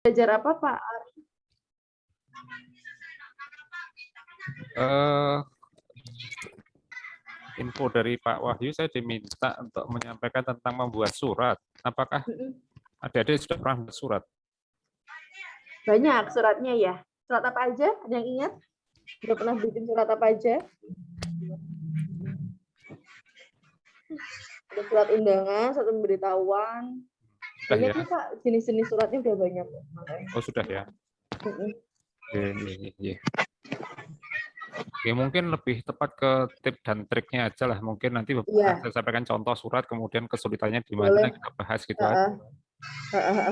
Belajar apa, Pak? Info dari Pak Wahyu, saya diminta untuk menyampaikan tentang membuat surat. Apakah adik-adik sudah pernah membuat surat? Banyak suratnya ya. Surat apa aja? Ada yang ingat? Sudah pernah bikin surat apa aja? Ada surat undangan, surat pemberitahuan. Banyak ya, Pak. Jenis-jenis suratnya udah banyak. Oh, sudah ya. Ya, mungkin lebih tepat ke tip dan triknya aja lah. Mungkin nanti saya sampaikan contoh surat, kemudian kesulitannya di mana kita bahas gitu aja.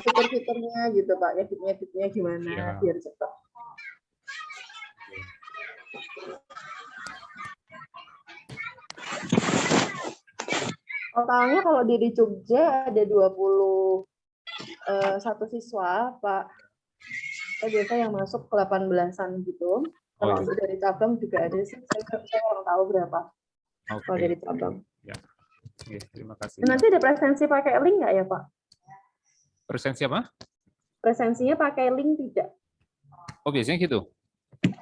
Fitur-fiturnya gitu, Pak. Editnya gimana biar cepat. Totalnya kalau di Jogja ada 21 siswa, Pak. Saya biasa yang masuk ke 18-an gitu. Kalau dari cabang juga ada sih, saya kurang tahu berapa. Kalau dari cabang. Ya. Oke, terima kasih. Nanti ada presensi pakai link nggak ya, Pak? Presensi apa? Presensinya pakai link tidak? Oh, biasanya gitu.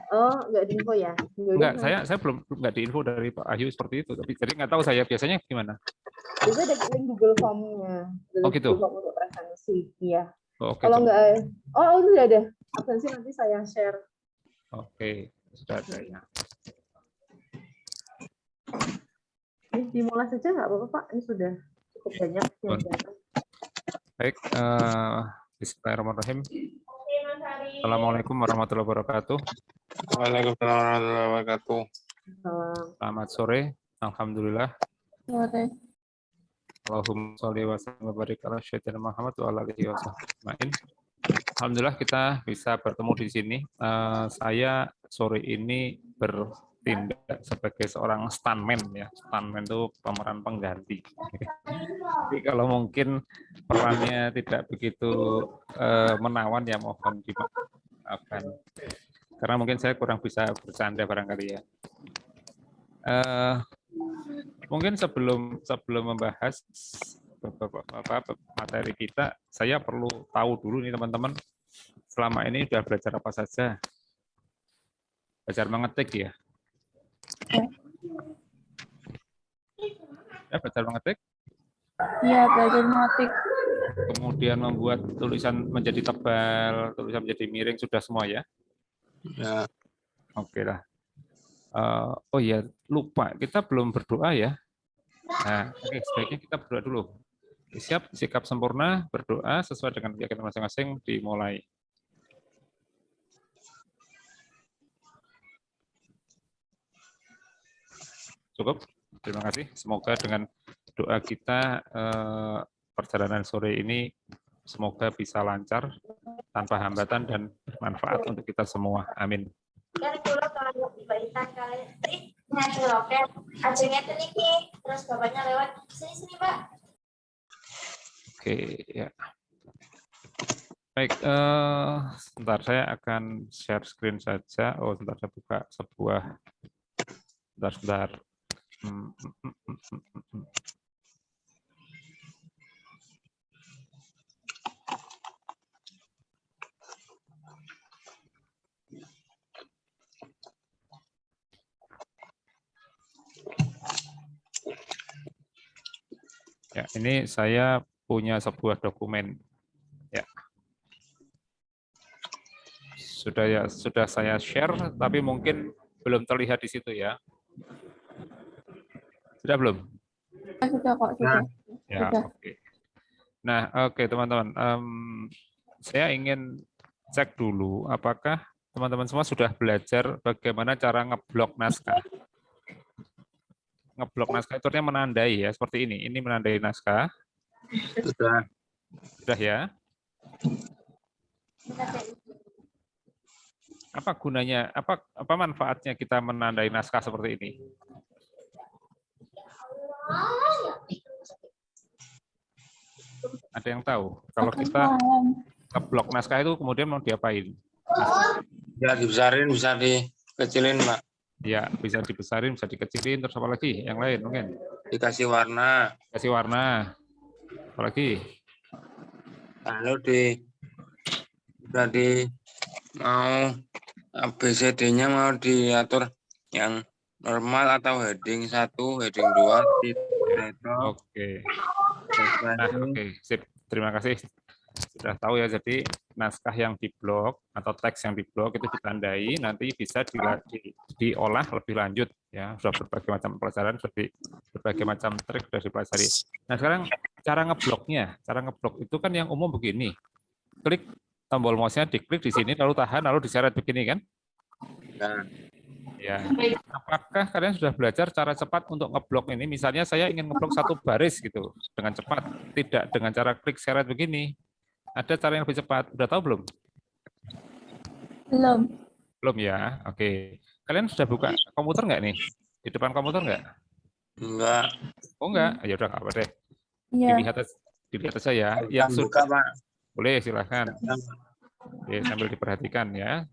Oh, nggak diinfo ya? Enggak, saya belum nggak diinfo dari Pak Ahyu seperti itu. Tapi jadi nggak tahu saya biasanya gimana. Biasanya ada link Google Form-nya. Oh, gitu. Google Form untuk presensi, iya. Oh, kalau nggak, itu sudah ada. Presensi nanti saya share. Oke, sudah ada ya. Dimulai saja nggak apa-apa, Pak? Ini sudah cukup banyak yang datang. Baik, bismillahirrahmanirrahim. Assalamualaikum warahmatullahi wabarakatuh. Waalaikumsalam warahmatullahi wabarakatuh. Selamat sore. Alhamdulillah. Sore. Allahumma sholli wa sallim wa barik ala sayyidina Muhammad wa ala alihi wasallam. Alhamdulillah kita bisa bertemu di sini. Saya sore ini bertindak sebagai seorang stuntman ya. Stuntman itu pemeran pengganti. Jadi kalau mungkin perannya tidak begitu menawan ya mohon dimaafkan. Karena mungkin saya kurang bisa bercanda barangkali ya. Mungkin sebelum membahas materi kita, saya perlu tahu dulu nih teman-teman, selama ini sudah belajar apa saja? Belajar mengetik ya? Ya, belajar mengetik? Iya, belajar mengetik. Kemudian membuat tulisan menjadi tebal, tulisan menjadi miring, sudah semua ya? Ya. Oke lah. Oh ya, lupa, kita belum berdoa ya. Nah, oke, sebaiknya kita berdoa dulu. Siap, sikap sempurna, berdoa sesuai dengan keyakinan masing-masing, dimulai. Cukup, terima kasih. Semoga dengan doa kita perjalanan sore ini semoga bisa lancar, tanpa hambatan dan bermanfaat untuk kita semua. Amin. Terus bapaknya lewat sini Pak. Oke ya. Baik, sebentar saya akan share screen saja. Oh, sebentar saya buka sebuah. Sebentar. Ya, ini saya punya sebuah dokumen. Ya. Sudah saya share, tapi mungkin belum terlihat di situ ya. Sudah belum? Sudah kok, sudah. Ya, oke. Nah, oke teman-teman. Saya ingin cek dulu apakah teman-teman semua sudah belajar bagaimana cara ngeblok naskah. Ngeblok naskah itu artinya menandai ya, seperti ini. Ini menandai naskah. Sudah. Sudah ya? Apa gunanya, apa manfaatnya kita menandai naskah seperti ini? Ada yang tahu? Kalau kita ngeblok naskah itu kemudian mau diapain? Ya, dibesarin, bisa dikecilin, Pak. Ya, bisa dibesarin, bisa dikecilin, terus apa lagi? Yang lain mungkin? Dikasih warna. Kasih warna. Apa lagi? Lalu berarti mau ABCD-nya mau diatur yang normal atau heading 1, heading 2, title, Oke. Nah, oke, sip. Terima kasih. Sudah tahu ya, jadi naskah yang diblok atau teks yang diblok itu ditandai, nanti bisa diolah lebih lanjut ya. Sudah berbagai macam pelajaran, sudah berbagai macam trik sudah dipelajari. Nah, sekarang cara ngebloknya, cara ngeblok itu kan yang umum begini. Klik tombol mouse-nya, diklik di sini, lalu tahan, lalu diseret begini kan? Nah, Ya. Apakah kalian sudah belajar cara cepat untuk ngeblok ini? Misalnya saya ingin ngeblok satu baris gitu dengan cepat, tidak dengan cara klik seret begini. Ada cara yang lebih cepat. Udah tahu belum? Belum. Belum ya. Oke. Kalian sudah buka komputer nggak nih? Di depan komputer nggak? enggak. Oh nggak? Ya udah nggak apa deh. Iya. Dilihat aja ya. Yang Buka, sudah Pak. boleh silahkan. Oke, sambil diperhatikan ya,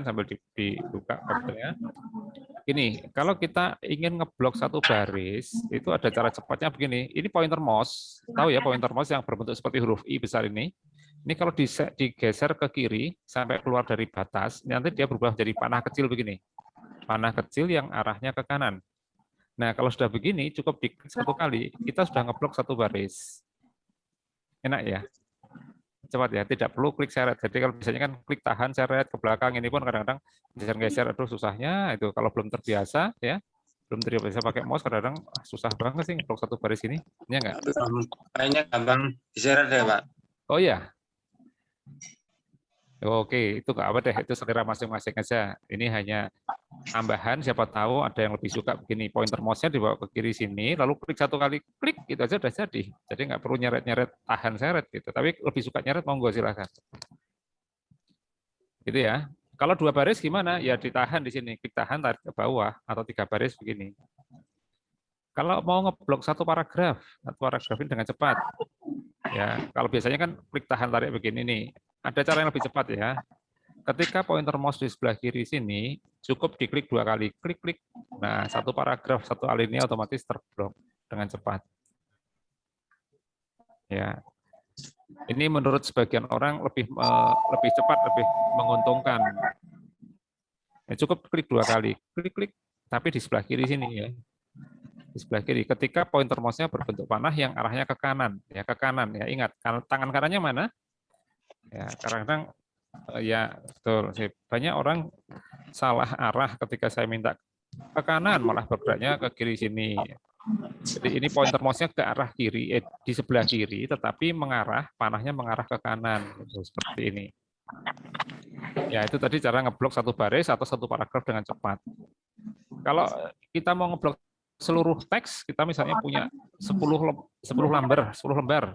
sambil dibuka komputernya. Gini, kalau kita ingin ngeblok satu baris, itu ada cara cepatnya begini. Ini pointer mouse, tahu ya pointer mouse yang berbentuk seperti huruf I besar ini. Ini kalau digeser ke kiri sampai keluar dari batas, nanti dia berubah menjadi panah kecil begini. Panah kecil yang arahnya ke kanan. Nah, kalau sudah begini, cukup diklik satu kali, kita sudah ngeblok satu baris. Enak ya? Cepat ya, tidak perlu klik seret. Jadi kalau biasanya kan klik tahan seret ke belakang, ini pun kadang-kadang geser-geser, aduh susahnya itu kalau belum terbiasa ya, belum terbiasa pakai mouse kadang-kadang susah banget sih ngeblok satu baris ini. Ini enggak? Kayaknya gampang diseret deh, Pak. Oh iya. Oke, itu nggak apa deh, itu selera masing-masing aja. Ini hanya tambahan, siapa tahu ada yang lebih suka begini, pointer mouse-nya dibawa ke kiri sini, lalu klik satu kali, klik, itu aja udah jadi. Jadi nggak perlu nyeret-nyeret, tahan seret gitu. Tapi lebih suka nyeret, monggo silakan. Gitu ya. Kalau 2 baris gimana? Ya ditahan di sini, klik tahan, tarik ke bawah, atau 3 baris begini. Kalau mau ngeblok satu paragraf ini dengan cepat. Ya, kalau biasanya kan klik tahan tarik begini nih. Ada cara yang lebih cepat ya. Ketika pointer mouse di sebelah kiri sini, cukup diklik 2 kali. Klik-klik. Nah, satu paragraf, satu alinea otomatis terblok dengan cepat. Ya. Ini menurut sebagian orang lebih cepat, lebih menguntungkan. Ya, cukup klik 2 kali. Klik-klik. Tapi di sebelah kiri sini ya. Di sebelah kiri. Ketika pointer mouse-nya berbentuk panah yang arahnya ke kanan. Ya, ke kanan. Ya, ingat, tangan kanannya mana? Ya, kadang-kadang ya betul. Banyak orang salah arah ketika saya minta ke kanan, malah bergeraknya ke kiri sini. Jadi ini pointer mouse-nya ke arah kiri, di sebelah kiri, tetapi panahnya mengarah ke kanan, seperti ini. Ya itu tadi cara ngeblok satu baris atau satu paragraf dengan cepat. Kalau kita mau ngeblok seluruh teks, kita misalnya punya 10 lembar,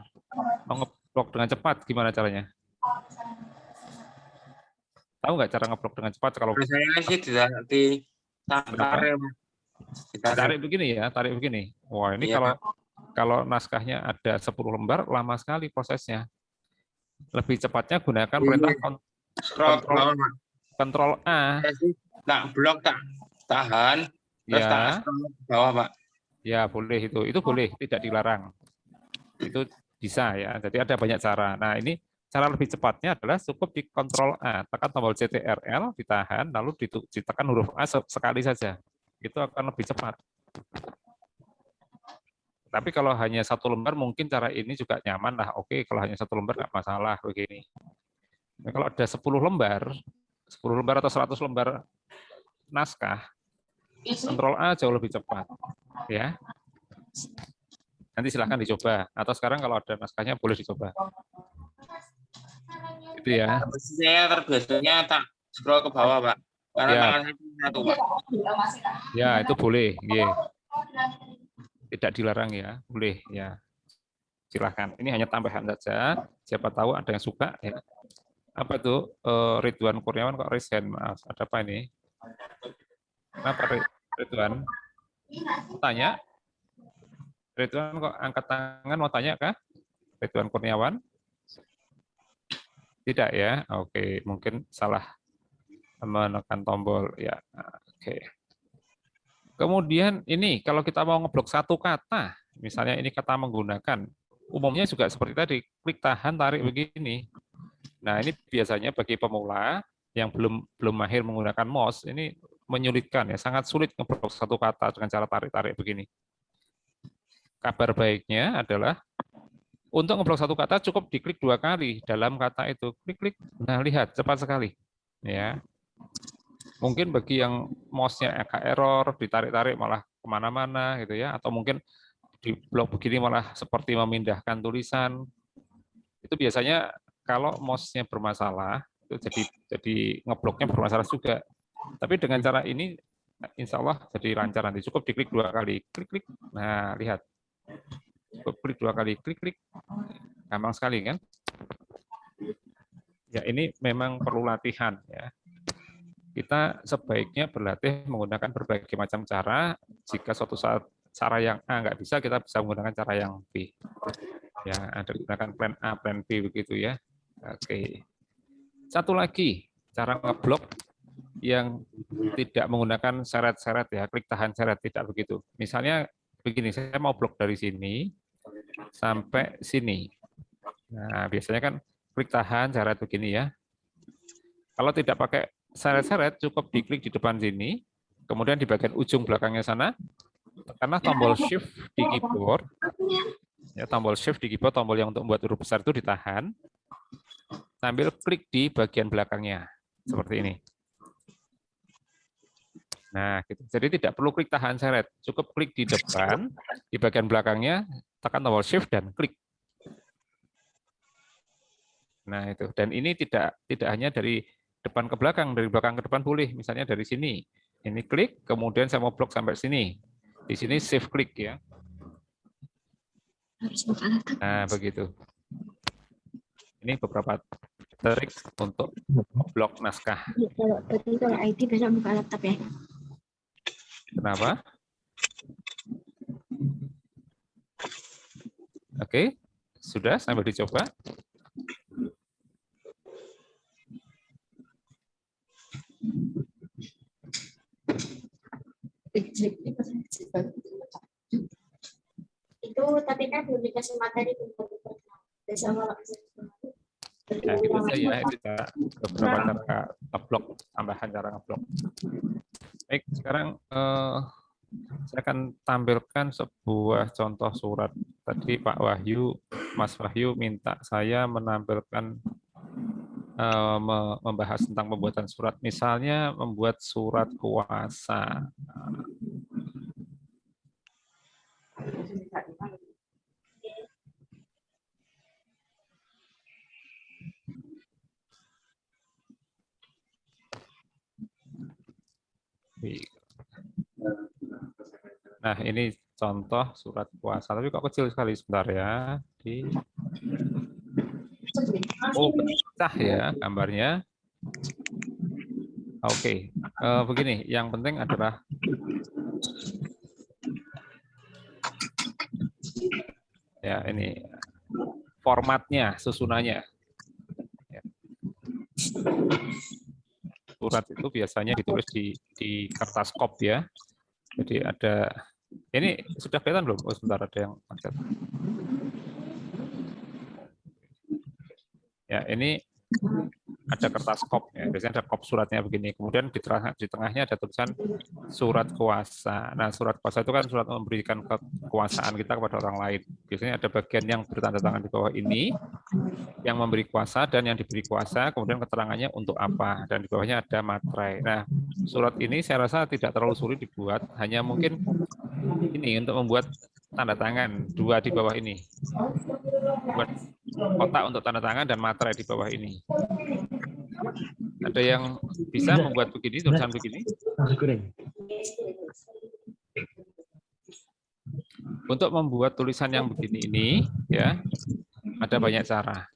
mau ngeblok dengan cepat, gimana caranya? Tahu nggak cara ngeblok dengan cepat? Kalau saya sih tarik begini ya, tarik begini. Wah ini iya, kalau naskahnya ada 10 lembar, lama sekali prosesnya. Lebih cepatnya gunakan perintah kontrol A. Tak blok, tak tahan, terus Ya, tak ke bawah, Pak. ya boleh itu boleh, tidak dilarang. Itu bisa ya. Jadi ada banyak cara. Nah ini cara lebih cepatnya adalah cukup di kontrol A, tekan tombol CTRL, ditahan, lalu ditekan huruf A sekali saja. Itu akan lebih cepat. Tapi kalau hanya satu lembar, mungkin cara ini juga nyaman lah. Oke, kalau hanya satu lembar nggak masalah begini. Nah, kalau ada 10 lembar atau 100 lembar naskah, kontrol A jauh lebih cepat. Ya. Nanti silahkan dicoba. Atau sekarang kalau ada naskahnya boleh dicoba. Itu ya. Saya terbiasanya tak scroll ke bawah, Pak. Karena Ya. tangan saya satu, Pak. Ya, itu boleh. Yeah. Tidak dilarang ya, boleh ya. Silahkan. Ini hanya tambahan saja. Siapa tahu ada yang suka ya. Apa tuh? Ridwan Kurniawan kok raise hand? Maaf, ada apa ini? Kenapa Ridwan? Mau tanya? Ridwan kok angkat tangan mau tanya kah? Ridwan Kurniawan? Tidak ya? Oke, mungkin salah menekan tombol ya. Oke. Kemudian ini kalau kita mau ngeblok satu kata, misalnya ini kata menggunakan, umumnya juga seperti tadi, klik tahan tarik begini. Nah, ini biasanya bagi pemula yang belum mahir menggunakan mouse, ini menyulitkan ya, sangat sulit ngeblok satu kata dengan cara tarik-tarik begini. Kabar baiknya adalah untuk ngeblok satu kata cukup diklik 2 kali dalam kata itu. Klik-klik. Nah, lihat cepat sekali. Ya. Mungkin bagi yang mouse-nya agak error, ditarik-tarik malah kemana-mana gitu ya, atau mungkin di blok begini malah seperti memindahkan tulisan. Itu biasanya kalau mouse-nya bermasalah, itu jadi ngebloknya bermasalah juga. Tapi dengan cara ini, insya Allah jadi lancar nanti. Cukup diklik 2 kali, klik-klik. Nah, lihat. Cukup klik 2 kali, klik-klik. Gampang sekali kan? Ya, ini memang perlu latihan ya. Kita sebaiknya berlatih menggunakan berbagai macam cara. Jika suatu saat cara yang A nggak bisa, kita bisa menggunakan cara yang B. Ya, ada gunakan plan A, plan B begitu ya. Oke. Satu lagi, cara ngeblok yang tidak menggunakan seret-seret ya, klik tahan seret, tidak begitu. Misalnya begini, saya mau blok dari sini sampai sini. Nah, biasanya kan klik tahan seret begini ya. Kalau tidak pakai seret-seret, cukup diklik di depan sini, kemudian di bagian ujung belakangnya sana, karena tombol shift di keyboard, ya tombol shift di keyboard, tombol yang untuk membuat huruf besar itu ditahan, sambil klik di bagian belakangnya, seperti ini. Nah, gitu. Jadi tidak perlu klik tahan seret, cukup klik di depan, di bagian belakangnya, tekan tombol shift dan klik. Nah, itu. Dan ini tidak hanya dari depan ke belakang, dari belakang ke depan boleh. Misalnya dari sini, ini klik, kemudian saya mau blok sampai sini. Di sini shift klik ya. Nah, begitu. Ini beberapa trik untuk blok naskah. Kalau ID besok buka laptop ya. Kenapa? Oke, sudah sambil dicoba. Itu tapi kan belum dikasih materi bersama. Ya, gitu saja. Itu beberapa cara ngeblok, tambahan cara ngeblok. Baik, sekarang saya akan tampilkan sebuah contoh surat. Tadi Pak Wahyu, Mas Wahyu minta saya menampilkan membahas tentang pembuatan surat. Misalnya membuat surat kuasa. Nah, ini contoh surat kuasa, tapi kok kecil sekali, sebentar ya. Oh, pecah ya gambarnya. Oke, begini, yang penting adalah ya ini formatnya, susunannya. Surat itu biasanya ditulis di kertas kop ya. Jadi ada, ini sudah kelihatan belum? Oh, sebentar, ada yang macet. Ya, ini ada kertas kop ya. Biasanya ada kop suratnya begini. Kemudian di tengahnya ada tulisan surat kuasa. Nah, surat kuasa itu kan surat memberikan kekuasaan kita kepada orang lain. Biasanya ada bagian yang bertanda tangan di bawah ini, yang memberi kuasa dan yang diberi kuasa, kemudian keterangannya untuk apa, dan di bawahnya ada materai. Nah, surat ini saya rasa tidak terlalu sulit dibuat, hanya mungkin ini untuk membuat tanda tangan, 2 di bawah ini. Buat kotak untuk tanda tangan dan materai di bawah ini. Ada yang bisa membuat begini, tulisan begini? Untuk membuat tulisan yang begini ini, ya, ada banyak cara.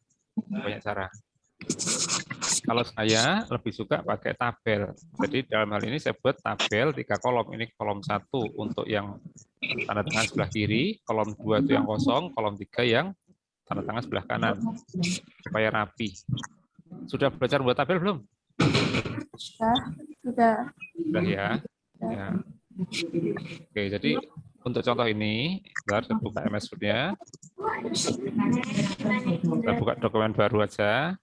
Kalau saya lebih suka pakai tabel. Jadi dalam hal ini saya buat tabel 3 kolom. Ini kolom 1 untuk yang tanda tangan sebelah kiri, kolom 2 itu yang kosong, kolom 3 yang tanda tangan sebelah kanan, supaya rapi. Sudah belajar buat tabel belum? Sudah. Sudah ya. Ya. Oke, jadi untuk contoh ini, bentar, saya buka MS Word-nya. Kita buka dokumen baru aja.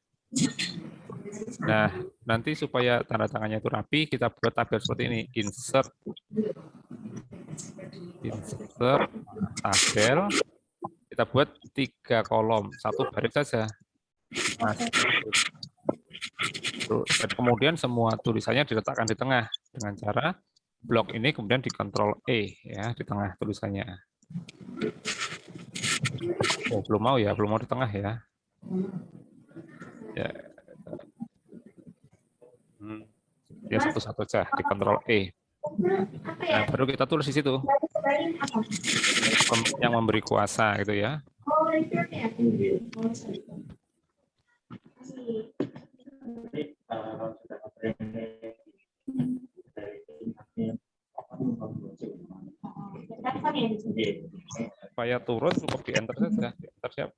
Nah, nanti supaya tanda tangannya itu rapi, kita buat tabel seperti ini. Insert tabel. Kita buat 3 kolom, 1 baris saja. Nah, dan kemudian semua tulisannya diletakkan di tengah dengan cara blok ini kemudian dikontrol E ya di tengah tulisannya. Oh, belum mau di tengah ya. Ya. Ya satu-satu aja dikontrol E. Nah, baru kita tulis di situ. Yang memberi kuasa gitu ya. Supaya turun cukup di enter saja. Di enter siap.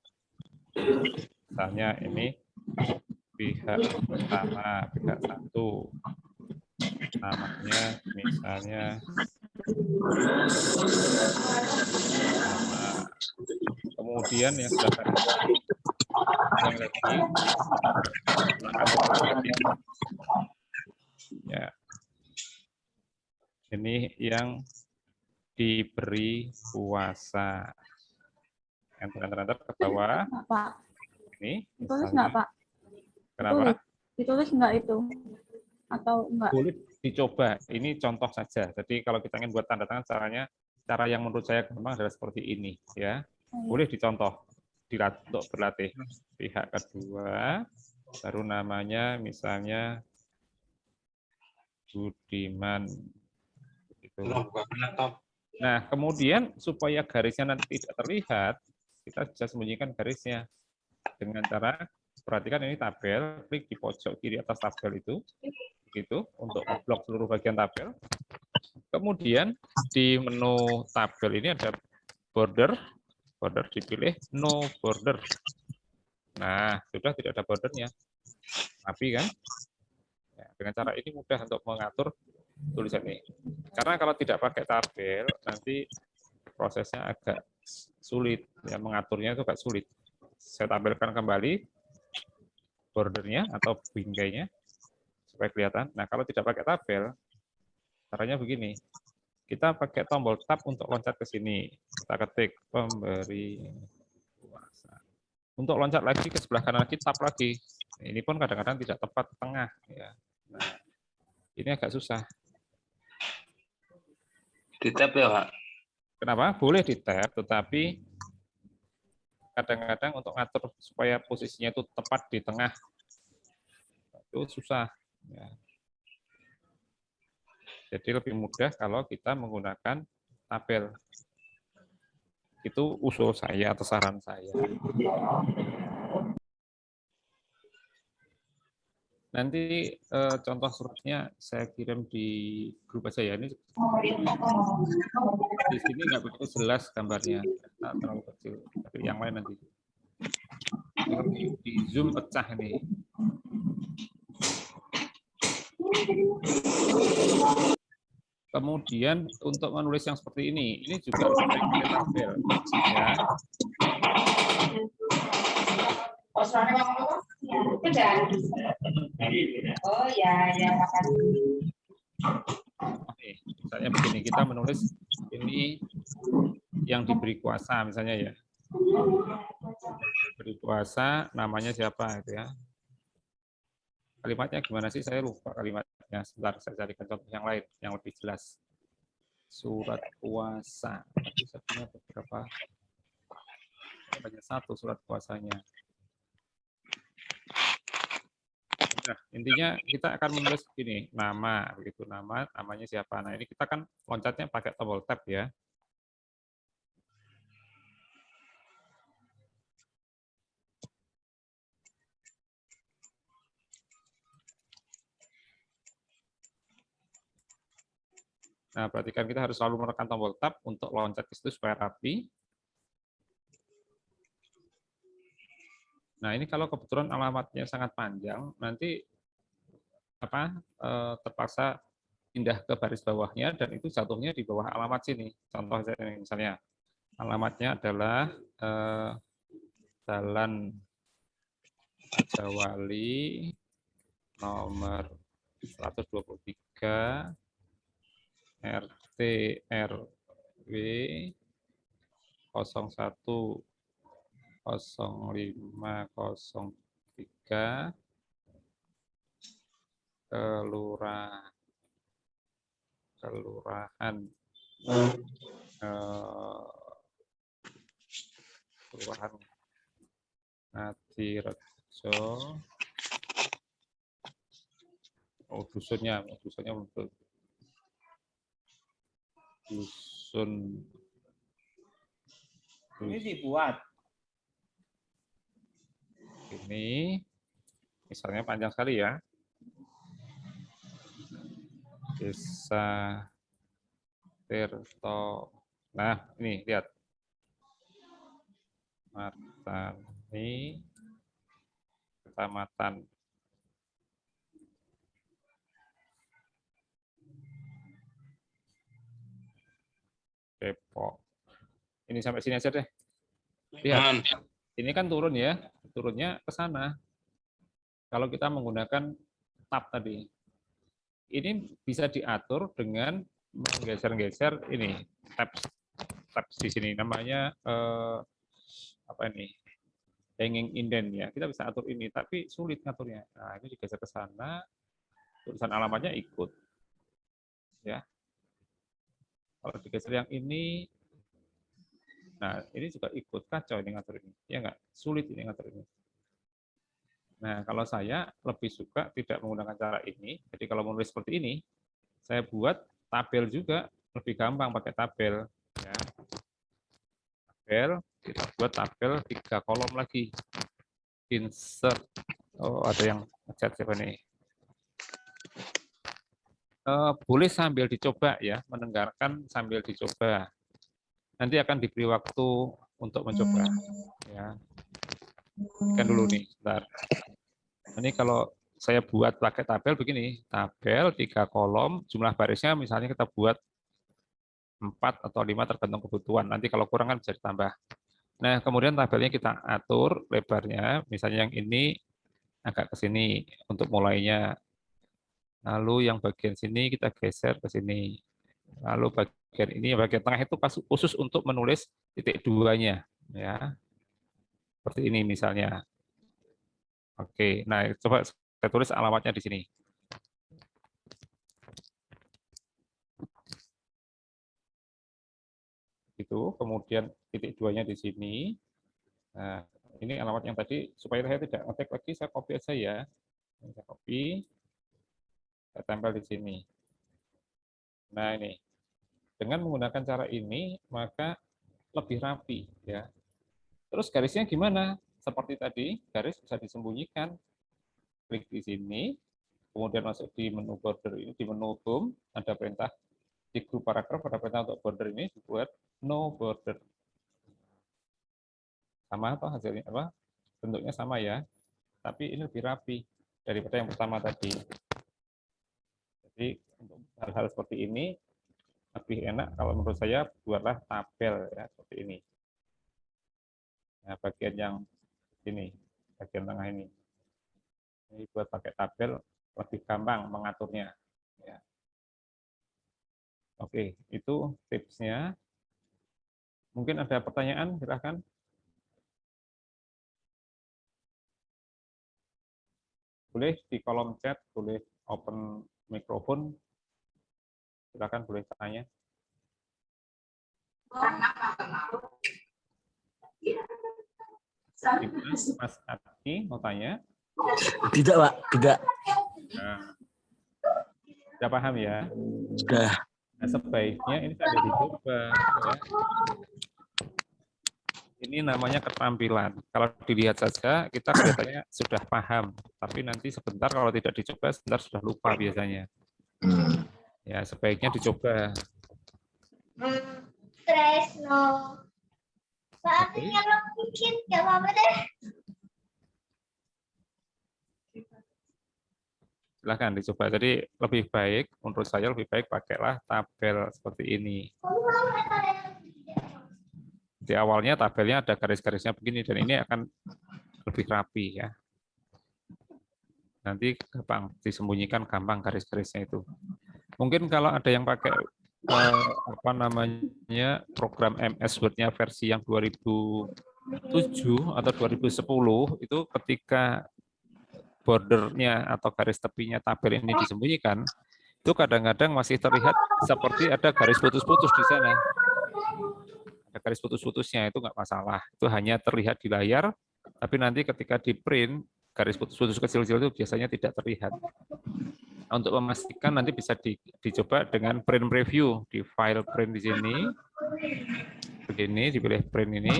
Misalnya ini pihak pertama, pihak 1. Namanya misalnya nama. Kemudian yang sudah yang lagi ya. Ini yang diberi kuasa. Enter ke bawah. Pak. Ini Ditulis nggak, Pak? kenapa? Ditulis nggak itu? Atau enggak? Boleh dicoba. Ini contoh saja. Jadi kalau kita ingin buat tanda tangan cara yang menurut saya gampang adalah seperti ini ya. Boleh dicontoh untuk berlatih. Pihak kedua baru namanya misalnya Budiman. Gitu. Nah, kemudian supaya garisnya nanti tidak terlihat, kita bisa sembunyikan garisnya dengan cara perhatikan ini tabel, klik di pojok kiri atas tabel itu, begitu untuk memblok seluruh bagian tabel. Kemudian di menu tabel ini ada border dipilih no border. Nah, sudah tidak ada bordernya, rapi kan? Ya, dengan cara ini mudah untuk mengatur tulisan ini. Karena kalau tidak pakai tabel, nanti prosesnya agak sulit, ya mengaturnya itu agak sulit. Saya tampilkan kembali bordernya atau binggainya supaya kelihatan. Nah, kalau tidak pakai tabel, caranya begini. Kita pakai tombol tab untuk loncat ke sini. Kita ketik pemberi kuasa. Untuk loncat lagi ke sebelah kanan lagi, tab lagi. Ini pun kadang-kadang tidak tepat tengah. Ya. Nah, ini agak susah. Di tab ya, Pak? Kenapa? Boleh di tab, tetapi kadang-kadang untuk ngatur supaya posisinya itu tepat di tengah, itu susah. Ya. Jadi lebih mudah kalau kita menggunakan tabel. Itu usul saya atau saran saya. Nanti contoh suratnya saya kirim di grup aja ya. Ini di sini nggak begitu jelas gambarnya, nah, terlalu kecil. Tapi yang lain nanti. Di zoom pecah nih. Kemudian untuk menulis yang seperti ini juga harus pakai tabel. Ya. Oh ya, makasih. Oke, misalnya begini, kita menulis ini yang diberi kuasa misalnya ya. Diberi kuasa, namanya siapa itu ya. Kalimatnya gimana sih? Saya lupa kalimatnya. Sebentar, saya carikan contoh yang lain, yang lebih jelas. Surat kuasa. Tapi saya punya beberapa. Hanya satu surat kuasanya. Nah, intinya kita akan menulis begini, nama, begitu namanya siapa. Nah, ini kita kan loncatnya pakai tombol tab ya. Nah, perhatikan kita harus selalu menekan tombol tab untuk loncat ke situ supaya rapi. Nah, ini kalau kebetulan alamatnya sangat panjang, nanti terpaksa pindah ke baris bawahnya dan itu jatuhnya di bawah alamat sini. Contoh misalnya alamatnya adalah Jalan Raja Wali nomor 123 RT RW 010503 kelurahan Kelurahan Ngadirejo. Oh, dusunnya betul. Dusun. Ini dibuat. Ini, misalnya panjang sekali ya. Desa Tirto. Nah, ini lihat. Martani, Kecamatan Depok. Ini sampai sini aja deh. Lihat, ini kan turun ya, turunnya ke sana. Kalau kita menggunakan tab tadi, ini bisa diatur dengan menggeser-geser ini tab di sini namanya apa ini, hanging indent ya. Kita bisa atur ini, tapi sulit ngaturnya. Nah, ini digeser ke sana, tulisan alamatnya ikut, ya. Kalau digeser yang ini, nah ini juga ikut, kacau ini ngatur ini, ya nggak? Sulit ini ngatur ini. Nah, kalau saya lebih suka tidak menggunakan cara ini. Jadi kalau menulis seperti ini, saya buat tabel juga lebih gampang pakai tabel. Ya. Tabel, kita buat tabel 3 kolom lagi. Insert. Oh, ada yang ngechat siapa nih? Boleh sambil dicoba ya, mendengarkan sambil dicoba. Nanti akan diberi waktu untuk mencoba. Ya. Kan dulu nih, bentar. Ini kalau saya buat pakai tabel begini, tabel 3 kolom, jumlah barisnya misalnya kita buat 4 atau 5 tergantung kebutuhan. Nanti kalau kurang kan bisa ditambah. Nah, kemudian tabelnya kita atur lebarnya, misalnya yang ini agak ke sini untuk mulainya. Lalu yang bagian sini kita geser ke sini. Lalu bagian ini, bagian tengah itu khusus untuk menulis titik 2-nya. Ya. Seperti ini misalnya. Oke, nah coba saya tulis alamatnya di sini. Itu, kemudian titik 2-nya di sini. Nah, ini alamat yang tadi, supaya saya tidak ngetik lagi, saya copy aja ya. Saya copy, saya tempel di sini. Nah ini, dengan menggunakan cara ini, maka lebih rapi. Ya. Terus garisnya gimana? Seperti tadi, garis bisa disembunyikan. Klik di sini, kemudian masuk di menu border ini, di menu home, ada perintah di grup paragraf, ada perintah untuk border ini, dibuat no border. Sama atau hasilnya apa? Bentuknya sama ya, tapi ini lebih rapi daripada yang pertama tadi. Jadi untuk hal-hal seperti ini lebih enak kalau menurut saya buatlah tabel ya seperti ini. Nah, bagian yang ini, bagian tengah ini buat pakai tabel lebih gampang mengaturnya. Ya. Oke, itu tipsnya. Mungkin ada pertanyaan, silakan. Boleh di kolom chat, boleh open mikrofon. Silakan boleh tanya. Mas Adi mau tanya? Tidak, Pak. Tidak. Nah, sudah paham ya? Sudah. Nah, sebaiknya ini sambil dicoba. Ya. Ini namanya keterampilan. Kalau dilihat saja, kita kelihatannya sudah paham. Tapi nanti sebentar kalau tidak dicoba, sebentar sudah lupa biasanya. Ya, sebaiknya dicoba. Tresno. Pak, kalau bikin nggak apa-apa deh. Silahkan dicoba. Jadi lebih baik, menurut saya lebih baik pakailah tabel seperti ini. Di awalnya tabelnya ada garis-garisnya begini, dan ini akan lebih rapi ya. Nanti gampang disembunyikan, gampang garis-garisnya itu. Mungkin kalau ada yang pakai apa namanya program MS Word-nya versi yang 2007 atau 2010 itu ketika bordernya atau garis tepinya tabel ini disembunyikan, itu kadang-kadang masih terlihat seperti ada garis putus-putus di sana. Ada garis putus-putusnya, itu nggak masalah. Itu hanya terlihat di layar, tapi nanti ketika di print, garis putus-putus kecil-kecil itu biasanya tidak terlihat. Nah, untuk memastikan nanti bisa dicoba dengan print preview. Di file print di sini, begini, dipilih print ini.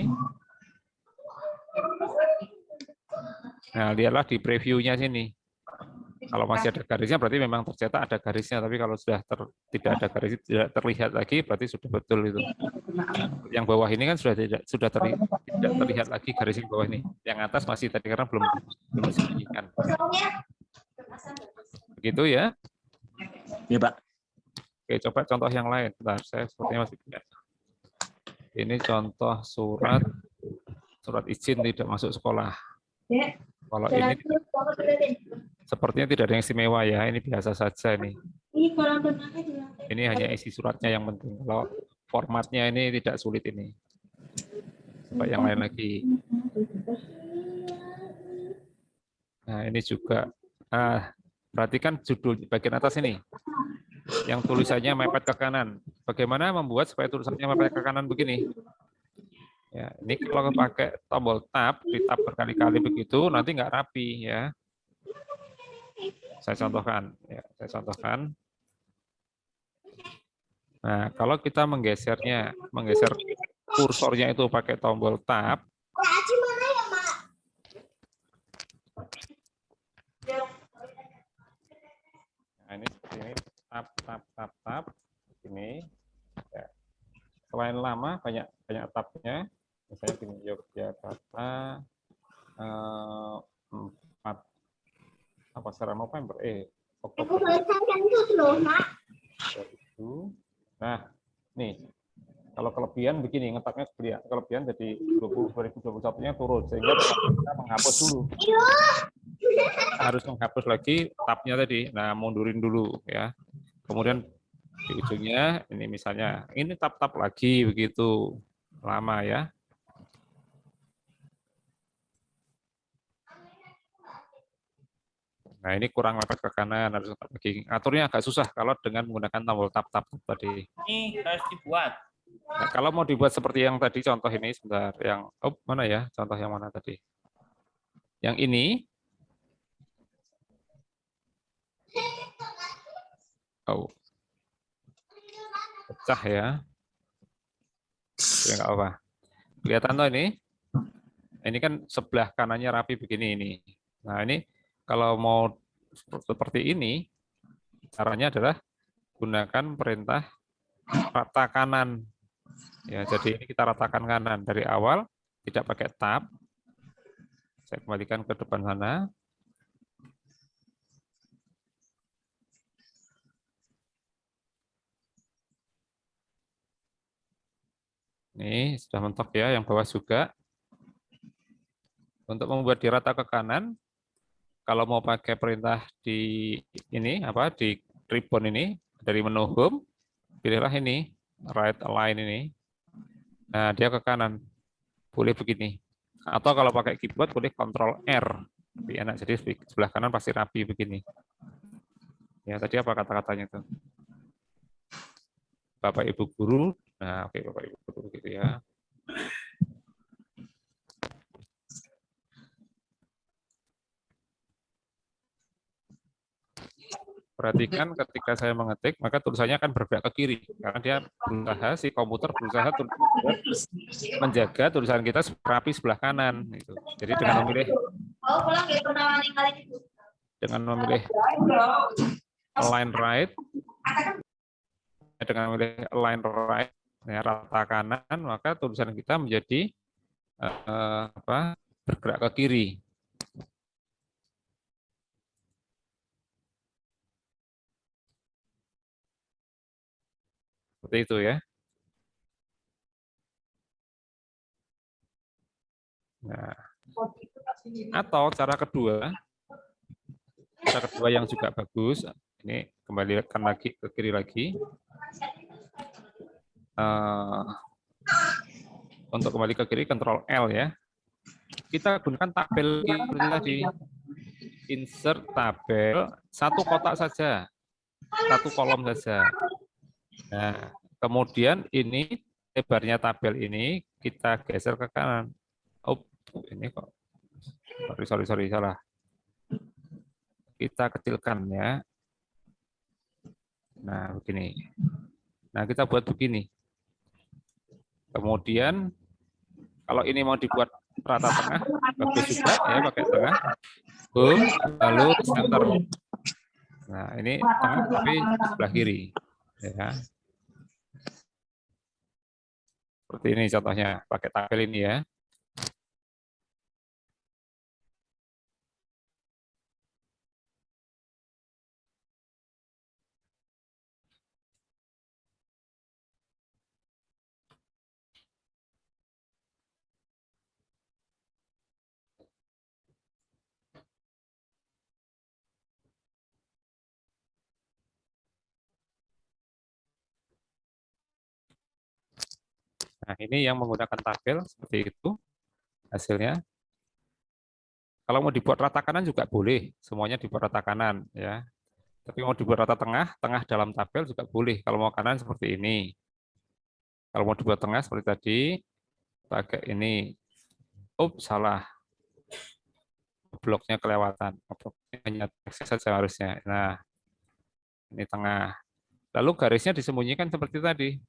Nah, lihatlah di previewnya sini. Kalau masih ada garisnya berarti memang tercetak ada garisnya, tapi kalau sudah tidak ada garis, tidak terlihat lagi berarti sudah betul itu. Yang bawah ini kan sudah tidak terlihat lagi garis yang bawah ini. Yang atas masih tadi karena belum disembunyikan. Begitu ya? Ya, Pak. Oke, coba contoh yang lain. Bentar, saya sepertinya masih tidak. Ini contoh surat izin tidak masuk sekolah. Kalau ini sepertinya tidak ada yang istimewa ya, ini biasa saja ini. Ini hanya isi suratnya yang penting. Kalau formatnya ini tidak sulit ini. Coba yang lain lagi. Nah, ini juga. Perhatikan judul bagian atas ini. Yang tulisannya mepet ke kanan. Bagaimana membuat supaya tulisannya mepet ke kanan begini? Ya, ini kalau pakai tombol tab, di tab berkali-kali begitu, nanti nggak rapi ya. Saya contohkan. Ya, saya contohkan. Nah, kalau kita menggeser kursornya itu pakai tombol tab. Nah, ini seperti ini, tab, ini. Ya. Selain lama, banyak tabnya. Misalnya gini, Yogyakarta 4 November, Oktober. Nah, nih, kalau kelebihan begini, ngetaknya kelebihan jadi 2021-nya turun, sehingga kita menghapus dulu. Kita harus menghapus lagi tabnya tadi, nah mundurin dulu ya. Kemudian di ujungnya, ini misalnya, ini tab-tab lagi begitu, lama ya. Nah, ini kurang mepet ke kanan, harus lagi. Aturnya agak susah kalau dengan menggunakan tombol tab-tab tadi. Ini harus dibuat. Nah, kalau mau dibuat seperti yang tadi contoh ini, sebentar, yang mana ya? Contoh yang mana tadi? Yang ini. Pecah ya. Ya nggak apa. Kelihatan tuh ini? Ini kan sebelah kanannya rapi begini ini. Nah, ini kalau mau seperti ini, caranya adalah gunakan perintah rata kanan. Ya, jadi ini kita ratakan kanan dari awal, tidak pakai tab. Saya kembalikan ke depan sana. Ini sudah mentok ya, yang bawah juga. Untuk membuat di rata ke kanan, kalau mau pakai perintah di ini di ribbon ini dari menu home, pilihlah ini right align ini. Nah, dia ke kanan. Boleh begini. Atau kalau pakai keyboard boleh Ctrl R. Lebih enak, jadi sebelah kanan pasti rapi begini. Ya, tadi apa kata-katanya tuh? Bapak Ibu guru. Nah, oke, Bapak Ibu guru gitu ya. Perhatikan ketika saya mengetik, maka tulisannya akan bergerak ke kiri. Karena dia berusaha, si komputer berusaha menjaga tulisan kita rapi sebelah kanan. Gitu. Jadi dengan memilih align right, ya, rata kanan, maka tulisan kita menjadi bergerak ke kiri. Seperti itu ya. Nah, atau cara kedua, Cara kedua yang juga bagus, ini kembalikan lagi ke kiri lagi. Untuk kembali ke kiri, Ctrl L ya. Kita gunakan tabel seperti tadi. Insert tabel, satu kotak saja, satu kolom saja. Nah, kemudian ini lebarnya tabel ini kita geser ke kanan. Oh, ini kok. Sorry, salah. Kita kecilkan ya. Nah, begini. Nah, kita buat begini. Kemudian, kalau ini mau dibuat rata tengah, bagus juga ya, pakai tengah. Boom, lalu center. Nah, ini tengah tapi sebelah kiri. Ya. Seperti ini contohnya, pakai tabel ini ya. Nah, ini yang menggunakan tabel seperti itu hasilnya. Kalau mau dibuat rata kanan juga boleh, semuanya dibuat rata kanan ya. Tapi mau dibuat rata tengah, tengah dalam tabel juga boleh. Kalau mau kanan seperti ini. Kalau mau dibuat tengah seperti tadi, pakai ini. Salah. Bloknya kelewatan. Bloknya hanya teks saja harusnya. Nah, ini tengah. Lalu garisnya disembunyikan seperti tadi.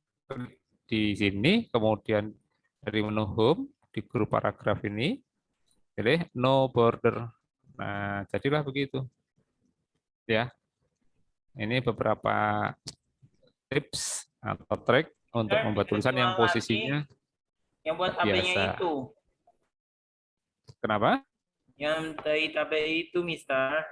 Di sini, kemudian dari menu home, di grup paragraf ini, pilih no border. Nah, jadilah begitu. Ya, ini beberapa tips atau trik untuk membuat tulisan yang posisinya yang buat tabelnya biasa. itu. Kenapa? Yang dari tabel itu, Mister.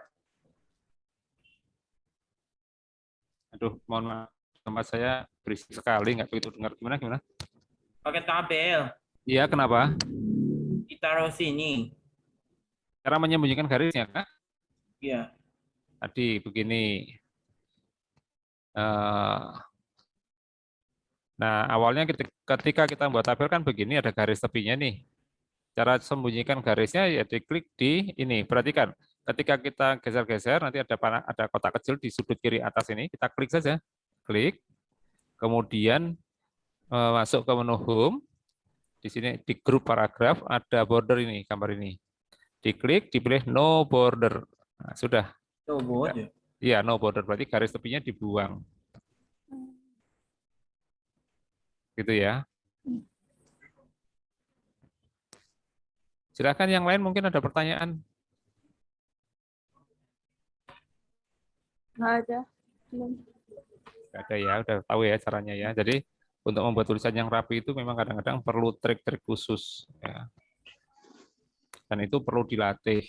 Aduh, mohon maaf. Tempat saya berisik sekali, nggak begitu dengar. Gimana? Pakai tabel. Iya, kenapa? Ditaruh sini. Cara menyembunyikan garisnya, Kak? Iya. Tadi begini. Nah, awalnya ketika kita membuat tabel kan begini, ada garis tepinya nih. Cara sembunyikan garisnya ya diklik di ini. Perhatikan, ketika kita geser-geser, nanti ada kotak kecil di sudut kiri atas ini. Kita klik saja. Klik. Kemudian masuk ke menu home. Di sini di grup paragraf ada border ini, gambar ini. Diklik, dipilih no border. Nah, sudah. No border. Iya, no border berarti garis tepinya dibuang. Gitu ya. Silakan yang lain mungkin ada pertanyaan. Nggak ada. Belum. Nggak ada ya, udah tahu ya caranya ya. Jadi untuk membuat tulisan yang rapi itu memang kadang-kadang perlu trik-trik khusus. Ya. Dan itu perlu dilatih.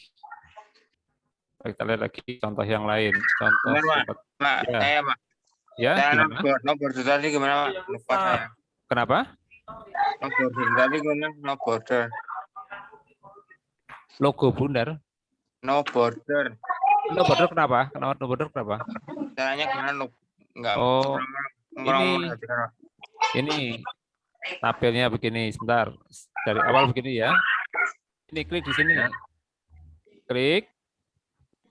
Kita lihat lagi contoh yang lain. Contoh Pak, ya. saya Pak. Ya, No border tadi gimana Pak? Lupa saya. Kenapa? No border tadi gimana? No border. Logo bundar. No border. No border kenapa? Kenapa no border kenapa? Caranya gimana? Enggak. Ini tabelnya begini. Sebentar. Dari awal begini ya. Ini klik di sini. Klik.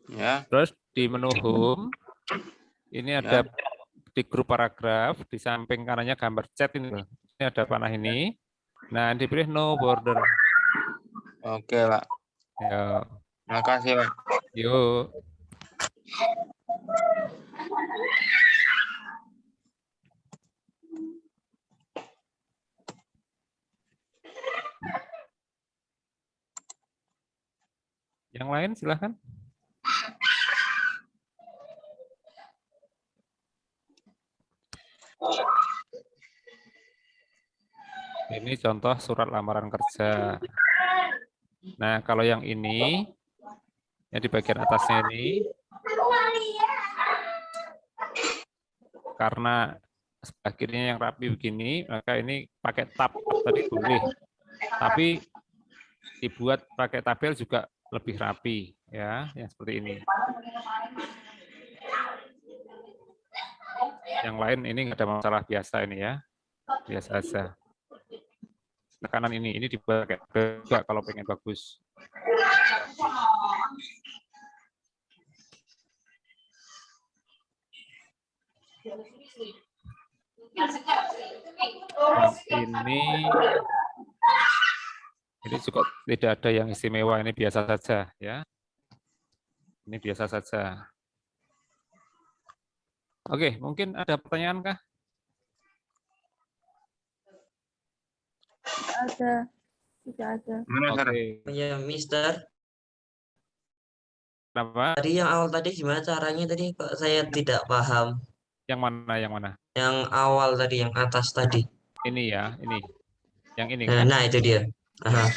Ya. Terus di menu home. Ini ada di grup paragraf. Di samping kanannya gambar chat ini. Ini ada panah ini. Nah, dipilih no border. Oke, Pak. Ya. Makasih, Pak. Yuk. Yang lain silahkan. Ini contoh surat lamaran kerja. Nah, kalau yang ini, yang di bagian atasnya ini, karena sebelah kirinya yang rapi begini, maka ini pakai tab tadi boleh. Tapi dibuat pakai tabel juga lebih rapi. ya, yang seperti ini. Yang lain ini nggak ada masalah, biasa ini ya, biasa saja. Tekanan ini dibuat kayak juga kalau pengen bagus. Ini juga tidak ada yang istimewa, ini biasa saja ya. Ini biasa saja. Oke, mungkin ada pertanyaan kah? Tidak ada. Oke. Ya, Mister. Kenapa? Tadi yang awal tadi gimana caranya tadi? Kok saya tidak paham. Yang mana? Yang mana? Yang awal tadi, yang atas tadi. Ini ya, ini. Yang ini. Nah, itu dia. Aha.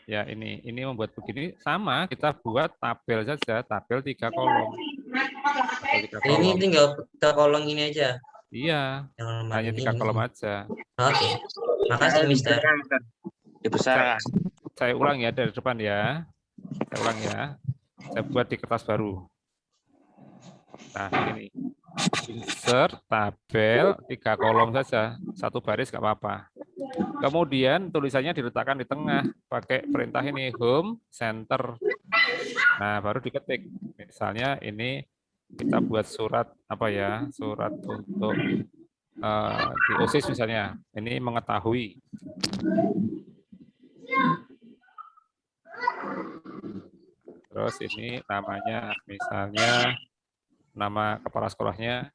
Ya, ini membuat begini sama, kita buat tabel saja, tabel 3 kolom. Ini tinggal 3 kolom ini aja. Iya, hanya 3 kolom aja. Oke. Makasih, Mister. Dibesarkan. Saya ulang ya dari depan ya. Saya ulang ya. Saya buat di kertas baru. Nah, ini. Insert tabel 3 kolom saja, 1 baris nggak apa-apa. Kemudian tulisannya diletakkan di tengah pakai perintah ini home center. Nah, baru diketik. Misalnya ini kita buat surat apa ya? Surat untuk di OSIS misalnya. Ini mengetahui. Terus ini namanya misalnya nama kepala sekolahnya.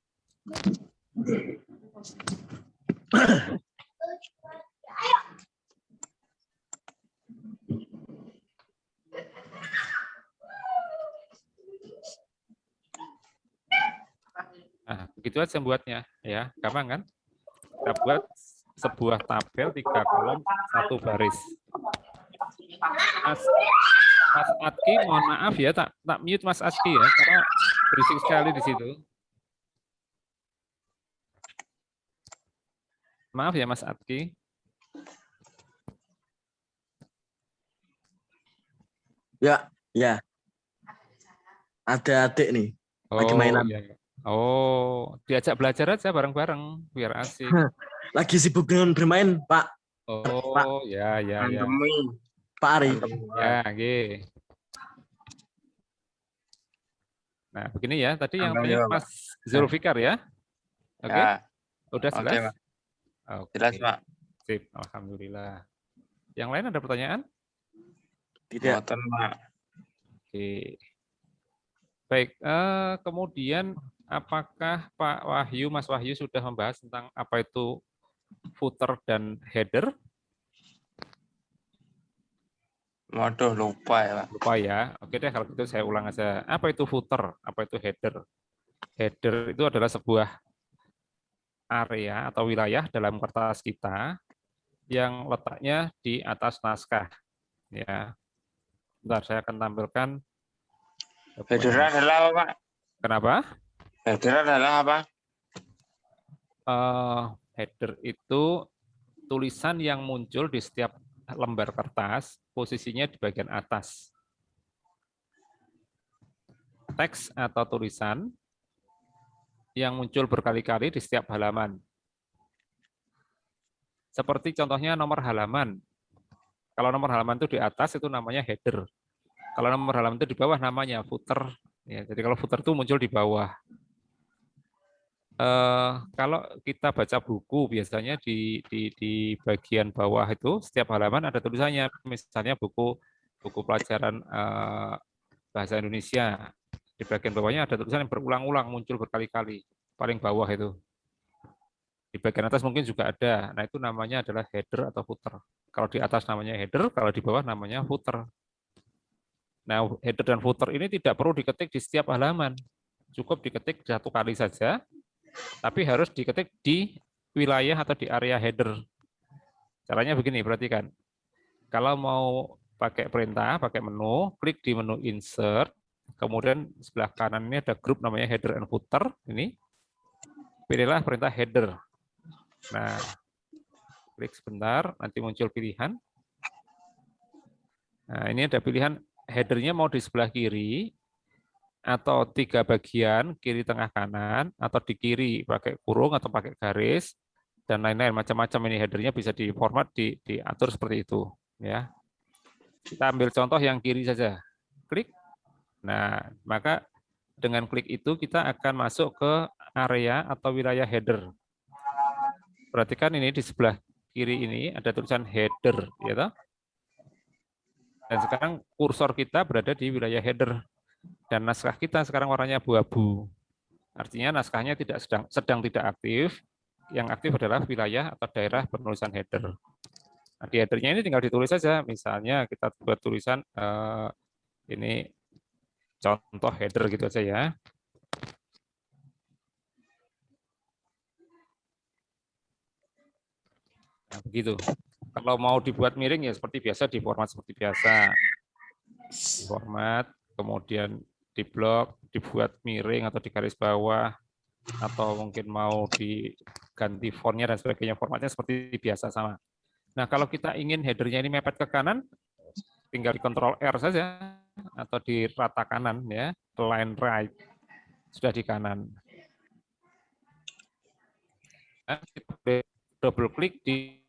Nah, begitu aja membuatnya ya, gampang kan? Kita buat sebuah tabel 3 kolom 1 baris. Mas Adki, mohon maaf ya, tak mute Mas Adki ya, karena berisik sekali di situ. Maaf ya Mas Adki. Ya, ya. Ada adik nih. Lagi mainan. Ya. Oh, diajak belajar aja bareng-bareng biar asik. Lagi sibuk dengan bermain, Pak. Oh, Pak. Ya. Pak Ari. Ya, oke. Nah, begini ya. Tadi yang tanya Mas Zulfikar ya. Oke. Ya. Udah jelas? Oke, Pak. Jelas, Pak. Sip, alhamdulillah. Yang lain ada pertanyaan? Tidak. Pak. Oke. Baik, kemudian apakah Pak Wahyu, Mas Wahyu sudah membahas tentang apa itu footer dan header? Waduh, lupa ya, Pak. Lupa ya. Oke deh, kalau gitu saya ulang aja. Apa itu footer? Apa itu header? Header itu adalah sebuah area atau wilayah dalam kertas kita yang letaknya di atas naskah. Ya. Bentar, saya akan tampilkan. Header adalah apa, Pak? Kenapa? Header adalah apa? Header itu tulisan yang muncul di setiap lembar kertas, posisinya di bagian atas. Teks atau tulisan yang muncul berkali-kali di setiap halaman. Seperti contohnya nomor halaman. Kalau nomor halaman itu di atas, itu namanya header. Kalau nomor halaman itu di bawah, namanya footer. Ya, jadi kalau footer itu muncul di bawah. Kalau kita baca buku, biasanya di bagian bawah itu, setiap halaman ada tulisannya. Misalnya buku pelajaran bahasa Indonesia. Di bagian bawahnya ada tulisan yang berulang-ulang, muncul berkali-kali. Paling bawah itu. Di bagian atas mungkin juga ada. Nah, itu namanya adalah header atau footer. Kalau di atas namanya header, kalau di bawah namanya footer. Nah, header dan footer ini tidak perlu diketik di setiap halaman. Cukup diketik 1 kali saja, tapi harus diketik di wilayah atau di area header. Caranya begini, perhatikan. Kalau mau pakai perintah, pakai menu, klik di menu insert, kemudian sebelah kanan ini ada grup namanya header and footer. Ini, pilihlah perintah header. Nah, klik sebentar, nanti muncul pilihan. Nah, ini ada pilihan headernya mau di sebelah kiri, atau 3 bagian, kiri, tengah, kanan, atau di kiri pakai kurung atau pakai garis, dan lain-lain. Macam-macam ini headernya bisa diformat, diatur seperti itu. Ya. Kita ambil contoh yang kiri saja. Klik. Nah, maka dengan klik itu kita akan masuk ke area atau wilayah header. Perhatikan ini di sebelah kiri ini ada tulisan header, ya toh? Dan sekarang kursor kita berada di wilayah header. Dan naskah kita sekarang warnanya abu-abu. Artinya naskahnya sedang tidak aktif. Yang aktif adalah wilayah atau daerah penulisan header. Nah, di headernya ini tinggal ditulis saja. Misalnya kita buat tulisan ini contoh header gitu aja ya. Nah, begitu. Kalau mau dibuat miring ya seperti biasa, di format seperti biasa. Di format, kemudian di blok, dibuat miring atau di garis bawah, atau mungkin mau diganti fontnya dan sebagainya, formatnya seperti biasa sama. Nah, kalau kita ingin headernya ini mepet ke kanan, tinggal di Ctrl R saja, atau di rata kanan ya, align right, sudah di kanan. Nah, kita double klik di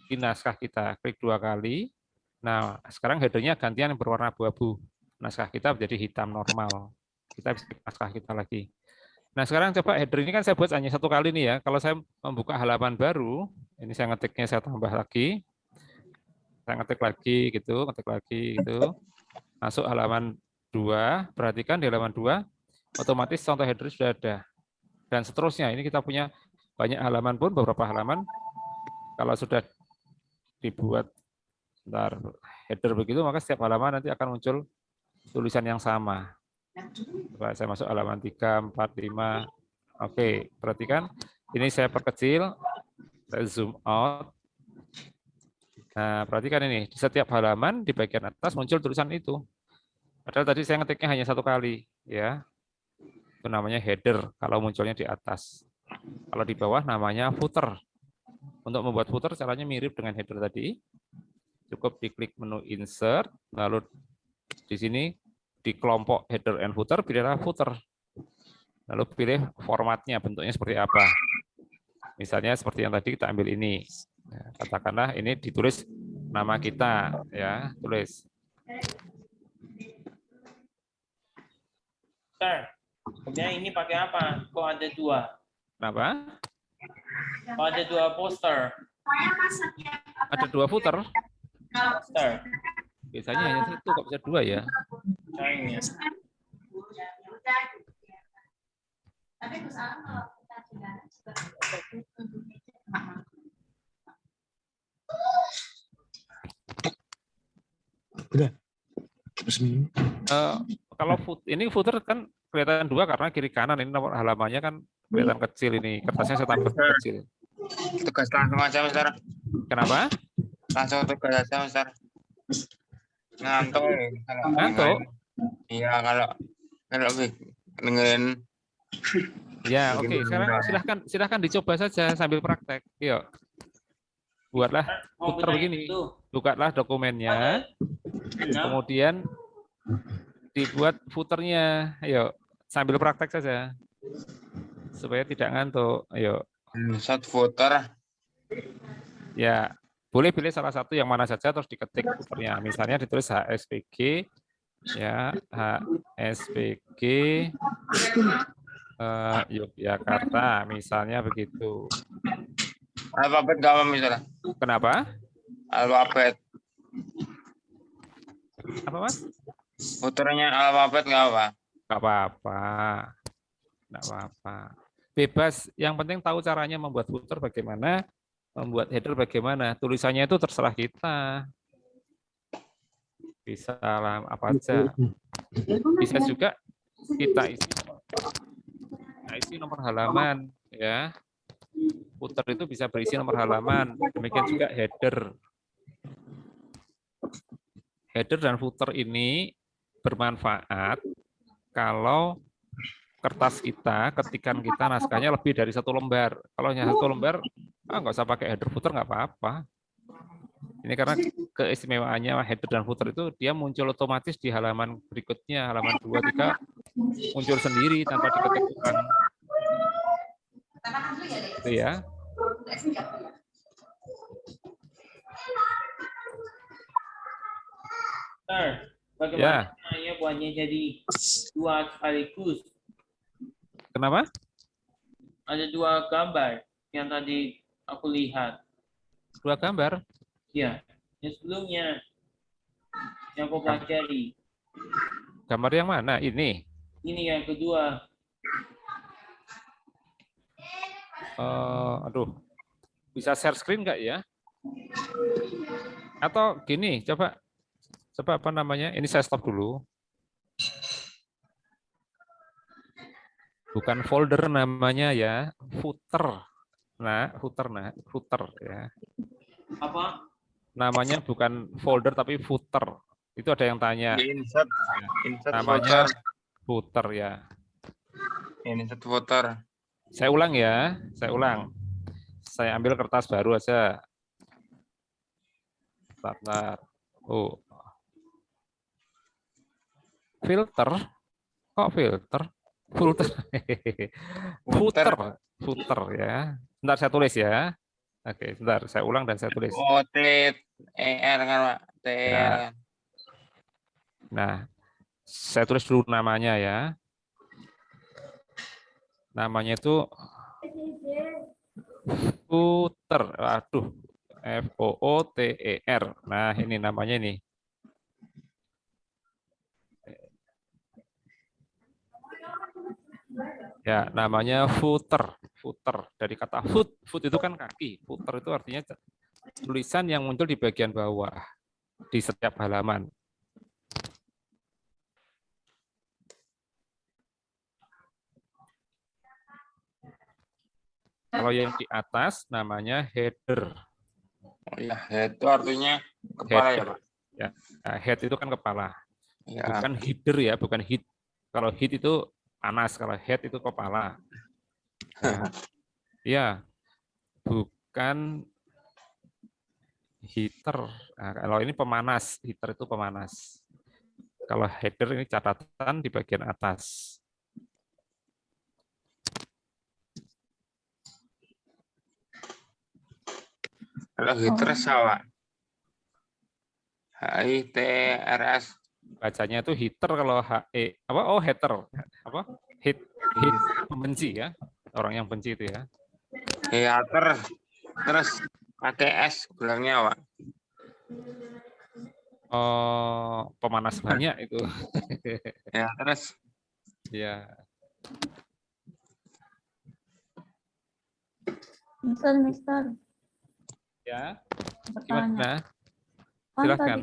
naskah kita, klik 2 kali. Nah, sekarang headernya gantian yang berwarna abu-abu. Naskah kita menjadi hitam normal. Kita bisa klik naskah kita lagi. Nah, sekarang coba header ini kan saya buat hanya 1 kali nih ya. Kalau saya membuka halaman baru, ini saya ngetiknya saya tambah lagi. Saya ngetik lagi gitu, masuk halaman 2, perhatikan di halaman 2, otomatis contoh header sudah ada. Dan seterusnya, ini kita punya banyak halaman pun, beberapa halaman, kalau sudah dibuat header begitu, maka setiap halaman nanti akan muncul tulisan yang sama. Coba saya masuk halaman 3, 4, 5. Oke, perhatikan. Ini saya perkecil, saya zoom out. Nah, perhatikan ini, di setiap halaman di bagian atas muncul tulisan itu. Padahal tadi saya ngetiknya hanya 1 kali, ya. Itu namanya header kalau munculnya di atas. Kalau di bawah namanya footer. Untuk membuat footer caranya mirip dengan header tadi. Cukup diklik menu insert, lalu di sini di kelompok header and footer pilihlah footer. Lalu pilih formatnya, bentuknya seperti apa. Misalnya seperti yang tadi kita ambil ini. Nah, katakanlah ini ditulis nama kita, ya, tulis. Kemudian ini pakai apa? Kok ada 2? Kenapa? Kok ada 2 poster? Ada 2 footer. Poster. Biasanya hanya 1, kok bisa 2 ya? Kayaknya. Tapi kesalahan kalau kita tidak Udah. Kalau ini footer kan kelihatan 2 karena kiri kanan, ini nomor halamannya kan kelihatan kecil ini. Kertasnya saya tambah kecil. Tugas langsung aja, Mister. Kenapa? Langsung tugas aja, Mister. Ngantuk. Ngantuk? Iya, kalau dengerin. Ya, oke. Sekarang silahkan dicoba saja sambil praktek. Yuk. Buatlah footer begini. Bukalah dokumennya. Kemudian dibuat footernya. Ayo, sambil praktek saja. Supaya tidak ngantuk. Ayo. Satu footer. Ya, boleh pilih salah satu yang mana saja terus diketik footernya. Misalnya ditulis HSPG, ya, HSPG Yogyakarta, misalnya begitu. Alfabet nggak apa, Mister? Kenapa? Alfabet. Apa, Mas? Footernya alfabet nggak apa? Nggak apa-apa. Nggak apa-apa. Bebas, yang penting tahu caranya membuat footer bagaimana, membuat header bagaimana. Tulisannya itu terserah kita. Bisa lah apa aja. Bisa juga kita isi nomor halaman, ya. Footer itu bisa berisi nomor halaman. Demikian juga header. Header dan footer ini bermanfaat kalau kertas kita, ketikan kita naskahnya lebih dari 1 lembar. Kalau hanya 1 lembar, nggak usah pakai header footer, nggak apa-apa. Ini karena keistimewaannya header dan footer itu dia muncul otomatis di halaman berikutnya, halaman 2, 3 muncul sendiri tanpa diketik ulang. Itu ya. Bagaimana caranya buatnya jadi 2 sekaligus? Kenapa? Ada 2 gambar yang tadi aku lihat. 2 gambar? Ya, yang sebelumnya yang aku pelajari. Gambar yang mana? Ini? Ini yang kedua. Aduh, bisa share screen nggak ya? Atau gini, coba apa namanya? Ini saya stop dulu. Bukan folder namanya ya, footer. Nah, footer ya. Apa? Namanya bukan folder tapi footer. Itu ada yang tanya. Insert Namanya footer ya. insert footer. Saya ulang ya, saya ulang. Saya ambil kertas baru aja. Bentar. Oh. Filter? Kok filter? Footer ya. Bentar saya tulis ya. Oke, bentar saya ulang dan saya tulis. Oh, T-E-R kan, Pak? T-E-R Ya. kan. Nah, saya tulis dulu namanya ya. Namanya itu footer. Aduh, F-O-O-T-E-R. Nah, ini namanya ini. Ya, namanya footer. Footer dari kata foot. Foot itu kan kaki. Footer itu artinya tulisan yang muncul di bagian bawah di setiap halaman. Kalau yang di atas namanya header. Oh ya, head itu artinya kepala ya, Pak? Ya, nah, head itu kan kepala. Ya. Bukan header ya, bukan heat. Kalau heat itu panas, kalau head itu kepala. Nah, ya, bukan heater. Nah, kalau ini pemanas, heater itu pemanas. Kalau header ini catatan di bagian atas. Kalau heater sama. H-I-T-R-S. Bacanya itu heater kalau H-E. Apa? Oh, heater. Apa? Hit membenci ya. Orang yang benci itu ya. Heater. Terus pakai S bilangnya, Pak. Oh, pemanas banyak itu. Ya, terus Ya. Mister. Ya. Bertanya. Gimana? Kan Silakan.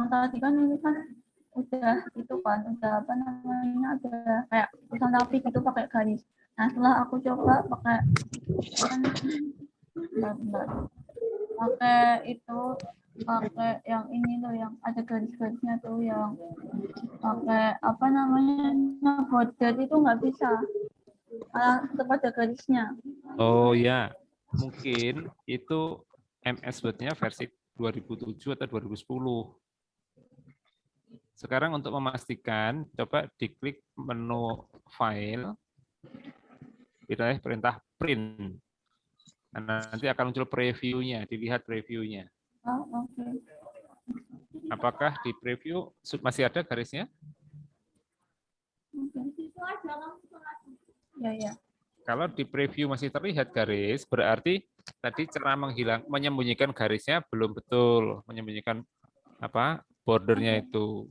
tadi kan ini kan udah itu kan udah apa namanya ada kayak tulisan rapi gitu pakai garis. Nah setelah aku coba pakai bentar. pakai yang ini tuh yang ada garis-garisnya tuh yang pakai apa namanya border itu nggak bisa tetap ada garisnya. Oh ya, mungkin itu MS Word-nya versi 2007 atau 2010. Sekarang untuk memastikan, coba diklik menu file, pilih perintah print. Nanti akan muncul previewnya, dilihat previewnya. Oh, oke. Apakah di preview masih ada garisnya? Ya. Kalau di preview masih terlihat garis, berarti tadi cara menyembunyikan garisnya belum betul, menyembunyikan apa bordernya itu.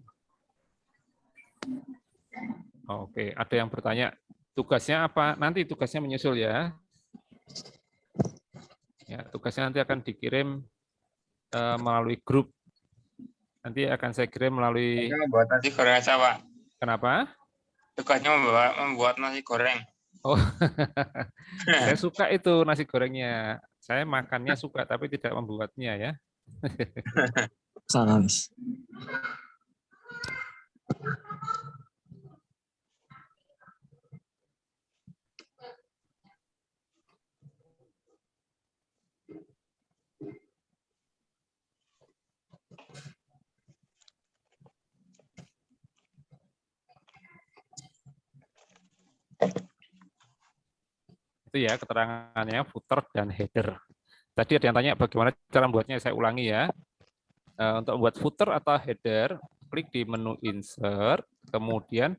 Oke, ada yang bertanya tugasnya apa? Nanti tugasnya menyusul ya. Ya, tugasnya nanti akan dikirim melalui grup. Nanti akan saya kirim melalui. membuat nasi goreng aja, Pak. Kenapa? Tugasnya membuat nasi goreng. Oh, saya suka itu nasi gorengnya. Saya makannya suka, tapi tidak membuatnya ya. Salam. Itu ya keterangannya footer dan header. Tadi ada yang tanya bagaimana cara membuatnya, saya ulangi ya. Untuk membuat footer atau header, klik di menu insert, kemudian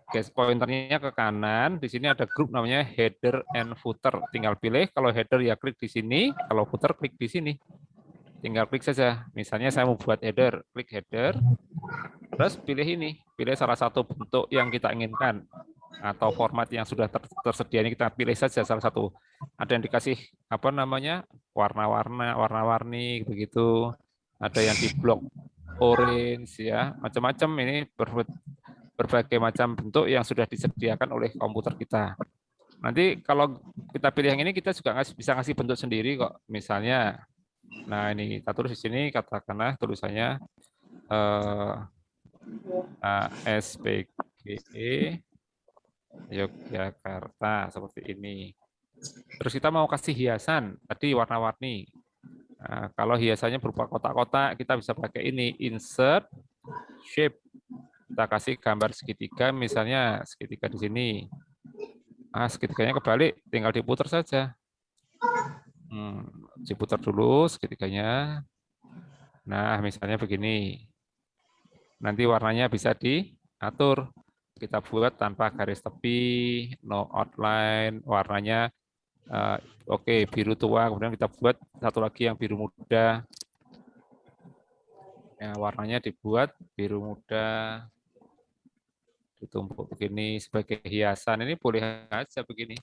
garis pointernya ke kanan. Di sini ada grup namanya header and footer. Tinggal pilih, kalau header ya klik di sini, kalau footer klik di sini. Tinggal klik saja. Misalnya saya mau buat header, klik header, terus pilih ini, pilih salah satu bentuk yang kita inginkan atau format yang sudah tersedia ini, kita pilih saja salah satu. Ada yang dikasih apa namanya warna-warni begitu, ada yang di blok orange ya, macam-macam. Ini berbagai macam bentuk yang sudah disediakan oleh komputer kita. Nanti kalau kita pilih yang ini, kita juga bisa ngasih bentuk sendiri kok. Misalnya, nah ini kita tulis di sini, katakanlah tulisannya ASPGE Yogyakarta seperti ini. Terus kita mau kasih hiasan, tadi warna-warni. Nah, kalau hiasannya berupa kotak-kotak, kita bisa pakai ini, insert, shape. Kita kasih gambar segitiga, misalnya segitiga di sini. Nah, segitiganya kebalik, tinggal diputar saja. Diputar dulu segitiganya. Nah, misalnya begini. Nanti warnanya bisa diatur. Kita buat tanpa garis tepi, no outline, warnanya oke, biru tua, kemudian kita buat satu lagi yang biru muda. Ya, warnanya dibuat biru muda, ditumpuk begini sebagai hiasan. Ini boleh aja begini.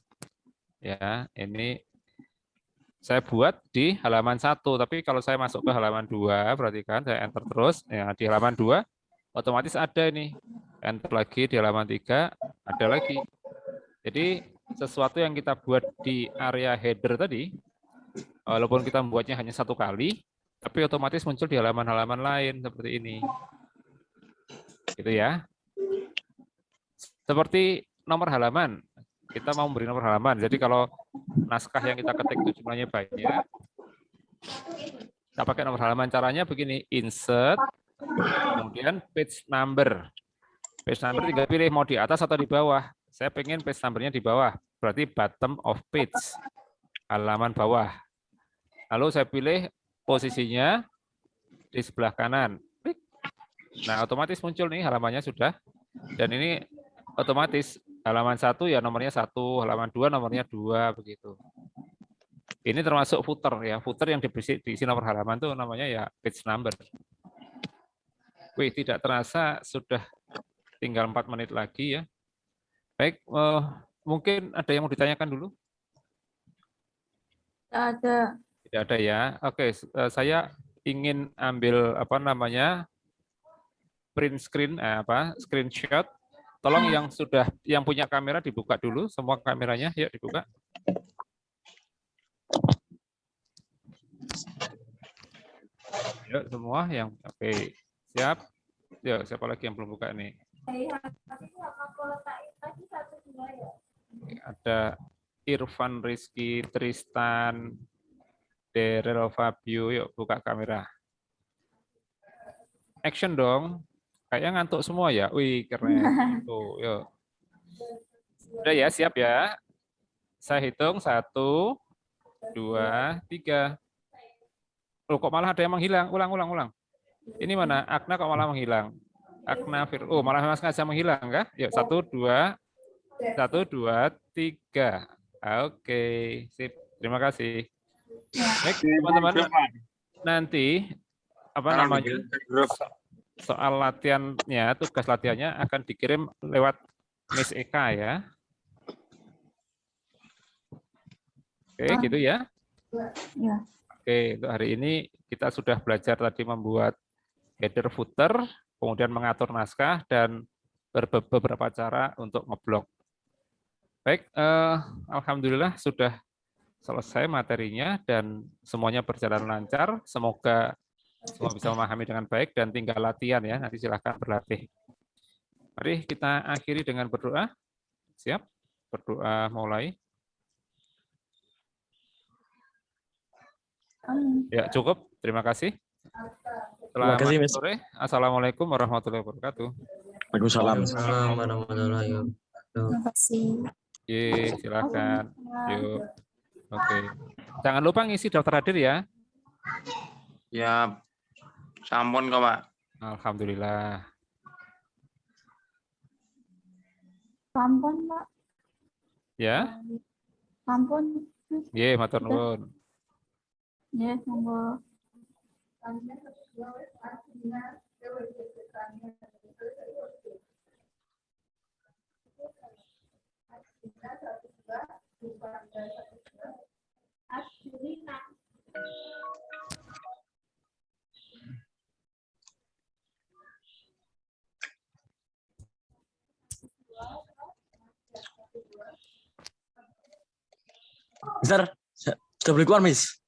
Ya, ini saya buat di halaman 1, tapi kalau saya masuk ke halaman 2, perhatikan saya enter terus. Ya, di halaman 2 otomatis ada ini. Enter lagi di halaman 3, ada lagi. Jadi sesuatu yang kita buat di area header tadi, walaupun kita membuatnya hanya 1 kali, tapi otomatis muncul di halaman-halaman lain seperti ini. Gitu ya. Seperti nomor halaman. Kita mau memberi nomor halaman. Jadi kalau naskah yang kita ketik itu jumlahnya banyak, kita pakai nomor halaman. Caranya begini, insert, kemudian page number. Page number tinggal pilih mau di atas atau di bawah. Saya pengen page number-nya di bawah, berarti bottom of page, halaman bawah. Lalu saya pilih posisinya di sebelah kanan. Nah, otomatis muncul nih halamannya sudah. Dan ini otomatis halaman 1 ya nomornya 1, halaman 2 nomornya 2 begitu. Ini termasuk footer ya. Footer yang diisi nomor halaman itu namanya ya page number. Wih, tidak terasa sudah tinggal 4 menit lagi ya. Baik, mungkin ada yang mau ditanyakan dulu? Tidak ada. Tidak ada ya. Oke, saya ingin ambil apa namanya print screen, screenshot. Tolong yang punya kamera dibuka dulu, semua kameranya, yuk dibuka. Yuk semua yang oke, siap. Yuk, siapa lagi yang belum buka nih? Ada Irfan, Rizky, Tristan, Daryl, Fabio, yuk buka kamera. Action dong. Kayaknya ngantuk semua ya. Wih, keren. Tuh, yuk. Udah ya, siap ya. Saya hitung 1, 2, 3. Loh, kok malah ada yang menghilang? Ulang. Ini mana? Akna kok malah menghilang? Akna, oh malah sengaja menghilang kah? Yuk, 1, 2, 3. Oke, sip. Terima kasih. Baik, teman-teman. Nanti apa namanya? Soal latihannya, tugas latihannya akan dikirim lewat Miss Eka ya. Oke, gitu ya. Ya. Oke, untuk hari ini kita sudah belajar tadi membuat header footer, kemudian mengatur naskah, dan beberapa cara untuk ngeblok. Baik, alhamdulillah sudah selesai materinya dan semuanya berjalan lancar. Semoga semua bisa memahami dengan baik dan tinggal latihan ya. Nanti silahkan berlatih. Mari kita akhiri dengan berdoa. Siap? Berdoa mulai. Ya, cukup. Terima kasih. Selamat sore. Assalamualaikum warahmatullahi wabarakatuh. Waalaikumsalam. Assalamualaikum warahmatullahi wabarakatuh. Terima kasih. Oke, silakan. Yuk. Oke. Jangan lupa ngisi daftar hadir ya. Ya, sampun kok, Pak. Alhamdulillah. Sampun, Pak. Ya. Sampun. Nggih, matur nuwun. Ya, monggo. Mister, sudah boleh keluar, Miss.